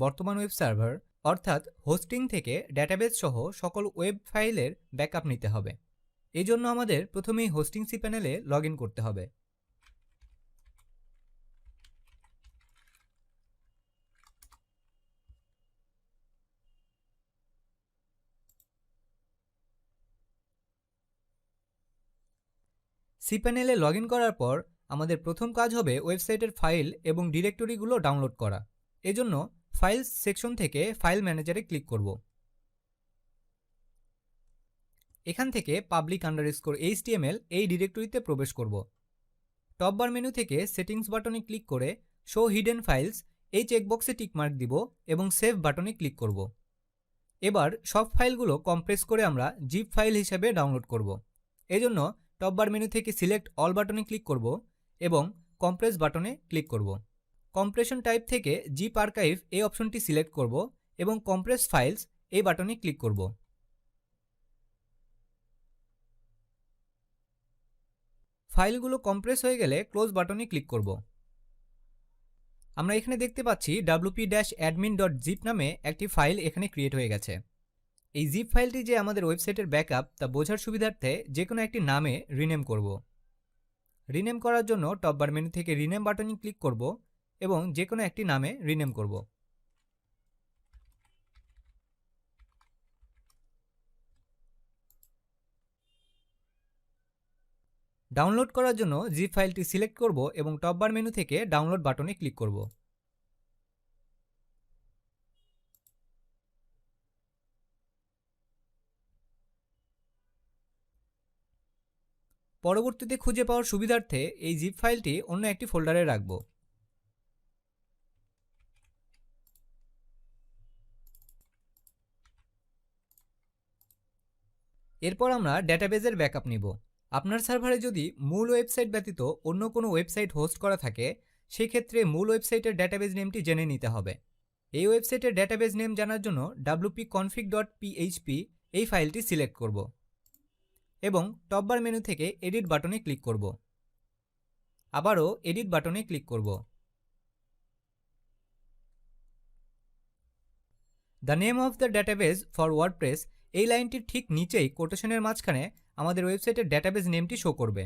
বর্তমান web server অর্থাৎ hosting থেকে ডেটাবেস সহ সকল ওয়েব ফাইলের ব্যাকআপ নিতে হবে। এই জন্য আমাদের প্রথমেই হোস্টিং সিপ্যানেলে লগ ইন করতে হবে। সিপ্যানেলে লগ ইন করার পর আমাদের প্রথম কাজ হবে ওয়েবসাইটের ফাইল এবং ডিরেক্টরিগুলো ডাউনলোড করা। এজন্য ফাইলস সেকশন থেকে ফাইল ম্যানেজারে ক্লিক করব। এখান থেকে public_html এই ডিরেক্টরিতে প্রবেশ করব। টপ বার মেনু থেকে সেটিংস বাটনে ক্লিক করে শো হিডেন ফাইলস এই চেকবক্সে টিকমার্ক দিব এবং সেভ বাটনে ক্লিক করব। এবার সব ফাইলগুলো কম্প্রেস করে আমরা জিপ ফাইল হিসেবে ডাউনলোড করব। এজন্য টপ বার মেনু থেকে সিলেক্ট অল বাটনে ক্লিক করব এবং কম্প্রেস বাটনে ক্লিক করব। কম্প্রেশন টাইপ থেকে জিপ আর্কাইভ এই অপশনটি সিলেক্ট করব এবং কম্প্রেস ফাইলস এই বাটনে ক্লিক করব। ফাইলগুলো কম্প্রেস হয়ে গেলে ক্লোজ বাটনে ক্লিক করব। আমরা এখানে দেখতে পাচ্ছি wp-admin.zip নামে একটি ফাইল এখানে ক্রিয়েট হয়ে গেছে। এই জিপ ফাইলটি যে আমাদের ওয়েবসাইটের ব্যাকআপ তা বোঝার সুবিধার্থে যে কোনো একটি নামে রিনেম করব। রিনেম করার জন্য টপ বার মেনু থেকে রিনেম বাটনে ক্লিক করব এবং যে কোনো একটি নামে রিনেম করব। ডাউনলোড করার জন্য জিপ ফাইলটি সিলেক্ট করব এবং টপ বার মেনু থেকে ডাউনলোড বাটনে ক্লিক করব। পরবর্তীতে খুঁজে পাওয়ার সুবিধার্থে এই জিপ ফাইলটি অন্য একটি ফোল্ডারে রাখব। এরপর আমরা ডেটাবেজের ব্যাকআপ নিব। আপনার সার্ভারে যদি মূল ওয়েবসাইট ব্যতীত অন্য কোনো ওয়েবসাইট হোস্ট করা থাকে সেই ক্ষেত্রে মূল ওয়েবসাইটের ডেটাবেজ নেমটি জেনে নিতে হবে। এই ওয়েবসাইটের ডেটাবেজ নেম জানার জন্য wp-config.php এই ফাইলটি সিলেক্ট করব এবং টপ বার মেনু থেকে এডিট বাটনে ক্লিক করব। আবারও এডিট বাটনে ক্লিক করব। The name of the database for WordPress এই লাইনটির ঠিক নিচেই কোটেশনের মাঝখানে আমাদের ওয়েবসাইটের ডেটাবেজ নেমটি শো করবে।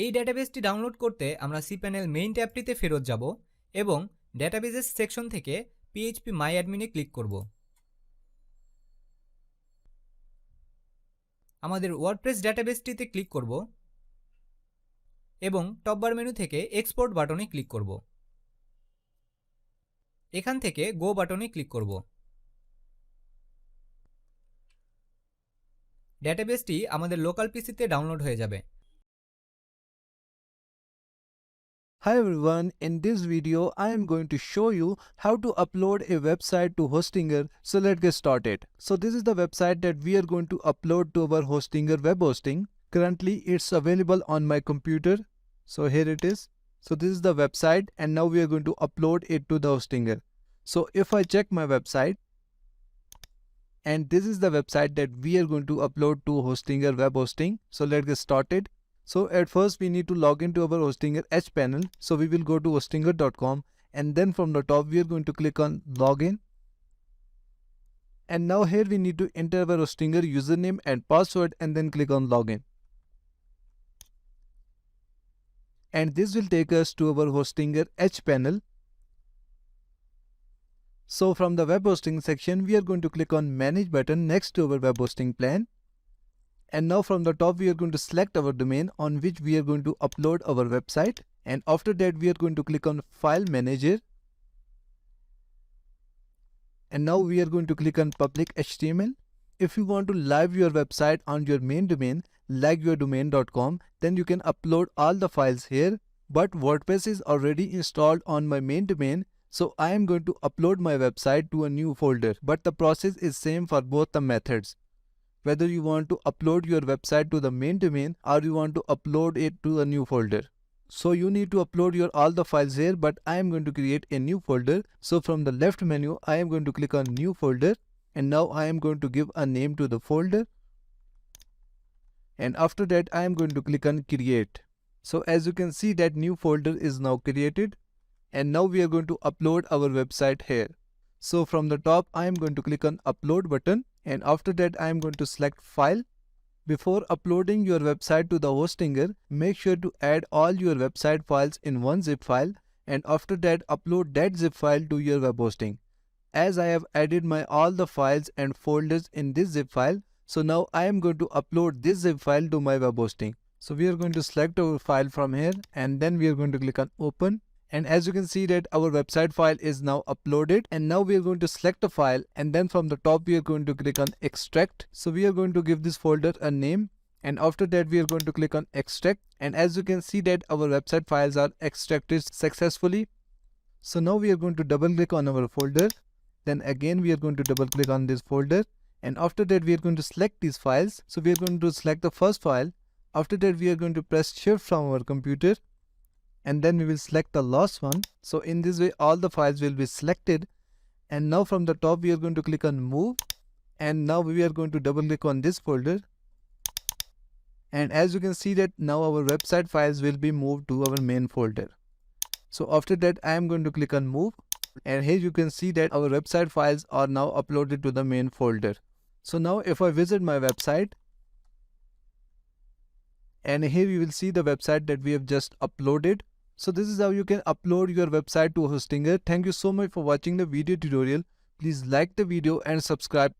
এই ডেটাবেজটি ডাউনলোড করতে আমরা সিপ্যানেল মেইন ট্যাবটিতে ফেরত যাব এবং ডেটাবেজেস সেকশন থেকে php-myadmin এ ক্লিক করব। আমাদের ওয়ার্ডপ্রেস ডেটাবেসটিতে ক্লিক করব এবং টপ বার মেনু থেকে এক্সপোর্ট বাটনে ক্লিক করব। এখান থেকে গো বাটনে ক্লিক করব। ডেটাবেসটি আমাদের লোকাল পিসিতে ডাউনলোড হয়ে যাবে। Hi everyone, in this video I am going to show you how to upload a website to Hostinger. So let's get started. So this is the website that we are going to upload to our Hostinger web hosting. Currently it's available on my computer. So here it is. So this is the website and now we are going to upload it to the Hostinger. So if I check my website, and this is the website that we are going to upload to Hostinger web hosting. So let's get started. So at first we need to log into our Hostinger H panel. So we will go to hostinger.com and then from the top we are going to click on login. And now here we need to enter our Hostinger username and password and then click on login. And this will take us to our Hostinger H panel. So from the web hosting section we are going to click on manage button next to our web hosting plan. And now from the top we are going to select our domain on which we are going to upload our website, and after that we are going to click on file manager, and now we are going to click on public HTML. If you want to live your website on your main domain like yourdomain.com, then you can upload all the files here, but WordPress is already installed on my main domain, so I am going to upload my website to a new folder, but the process is same for both the methods. Whether you want to upload your website to the main domain or you want to upload it to a new folder. So you need to upload your all the files here, but I am going to create a new folder. So from the left menu, I am going to click on new folder, and now I am going to give a name to the folder. And after that, I am going to click on create. So as you can see that new folder is now created. and now we are going to upload our website here. So from the top I am going to click on upload button, and after that I am going to select file. Before uploading your website to the hostinger, make sure to add all your website files in one zip file, and after that upload that zip file to your web hosting. As I have added my all the files and folders in this zip file, so now I am going to upload this zip file to my web hosting. So we are going to select our file from here, and then we are going to click on open. And as you can see that our website file is now uploaded, and now we are going to select a file, and then from the top we are going to click on extract. So we are going to give this folder a name, and after that we are going to click on extract, and as you can see that our website files are extracted successfully. So now we are going to double click on our folder, then again we are going to double click on this folder, and after that we are going to select these files. So we are going to select the first file. After that we are going to press shift from our computer, and then we will select the last one. So in this way all the files will be selected, and now from the top we are going to click on move, and now we are going to double click on this folder, and as you can see that now our website files will be moved to our main folder. So after that I am going to click on move, and here you can see that our website files are now uploaded to the main folder. So now if I visit my website, and here you will see the website that we have just uploaded. So this is how you can upload your website to Hostinger. Thank you so much for watching the video tutorial. Please like the video and subscribe.